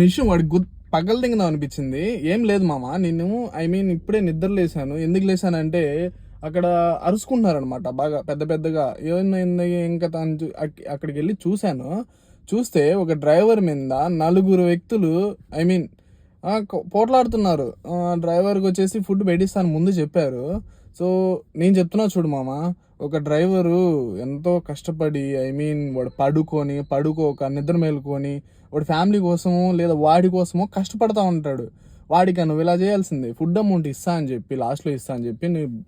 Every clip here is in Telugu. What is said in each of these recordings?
విషయం వాడికి పగలు దింగదాం అనిపించింది. ఏం లేదు మామ, నేను ఇప్పుడే నిద్ర లేసాను. ఎందుకు లేసానంటే అక్కడ అరుచుకుంటున్నారనమాట బాగా పెద్ద పెద్దగా. ఏమైంది ఇంకా అక్కడికి వెళ్ళి చూశాను. చూస్తే ఒక డ్రైవర్ మీద నలుగురు వ్యక్తులు పోట్లాడుతున్నారు. డ్రైవర్కి వచ్చేసి ఫుడ్ పెట్టిస్తాను ముందు చెప్పారు. సో నేను చెప్తున్నా చూడు మామ, ఒక డ్రైవరు ఎంతో కష్టపడి వాడు పడుకోక నిద్ర మేలుకొని వాడి ఫ్యామిలీ కోసమో లేదా వాడి కోసమో కష్టపడతా ఉంటాడు. వాడికి నువ్వు ఇలా చేయాల్సిందే, ఫుడ్ అమౌంట్ ఇస్తా అని చెప్పి లాస్ట్లో ఇస్తా అని చెప్పి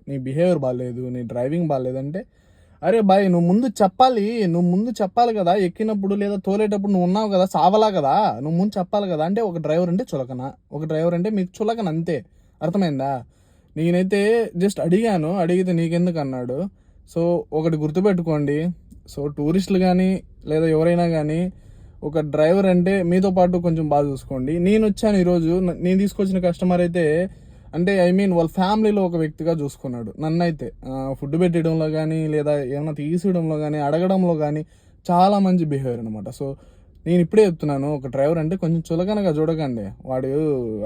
నీ బిహేవియర్ బాగాలేదు, నీ డ్రైవింగ్ బాగాలేదంటే, అరే బాయ్ నువ్వు ముందు చెప్పాలి కదా. ఎక్కినప్పుడు లేదా తోలేటప్పుడు నువ్వు ఉన్నావు కదా, సావలా కదా, నువ్వు ముందు చెప్పాలి కదా. అంటే ఒక డ్రైవర్ అంటే చులకన, ఒక డ్రైవర్ అంటే మీకు చులకన, అంతే. అర్థమైందా? నేనైతే జస్ట్ అడిగాను, అడిగితే నీకెందుకు అన్నాడు. సో ఒకటి గుర్తుపెట్టుకోండి, సో టూరిస్టులు కానీ లేదా ఎవరైనా కానీ ఒక డ్రైవర్ అంటే మీతో పాటు కొంచెం బాగా చూసుకోండి. నేను వచ్చాను ఈరోజు, నేను తీసుకొచ్చిన కస్టమర్ అయితే అంటే వాళ్ళ ఫ్యామిలీలో ఒక వ్యక్తిగా చూసుకున్నాడు నన్నైతే. ఫుడ్ పెట్టడంలో కానీ లేదా ఏమైనా తీసేయడంలో కానీ అడగడంలో కానీ చాలా మంచి బిహేవియర్ అనమాట. సో నేను ఇప్పుడే చెప్తున్నాను, ఒక డ్రైవర్ అంటే కొంచెం చులకనగా చూడకండి. వాడు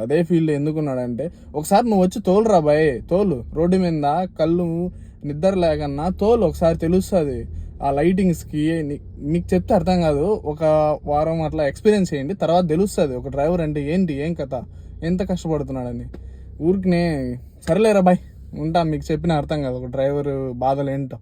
అదే ఫీల్డ్ ఎందుకున్నాడంటే, ఒకసారి నువ్వు వచ్చి తోలురా బాయ్, తోలు రోడ్డు మీద, కళ్ళు నిద్ర లేకన్నా తోలు, ఒకసారి తెలుస్తుంది ఆ లైటింగ్స్కి. మీకు చెప్తే అర్థం కాదు, ఒక వారం అట్లా ఎక్స్పీరియన్స్ చేయండి, తర్వాత తెలుస్తుంది ఒక డ్రైవర్ అంటే ఏంటి, ఏం కథ, ఎంత కష్టపడుతున్నాడని. ఊరికినే సరేలేరా బాయ్, ఉంటా. మీకు చెప్పిన అర్థం కాదు ఒక డ్రైవర్ బాధలు ఏంటో.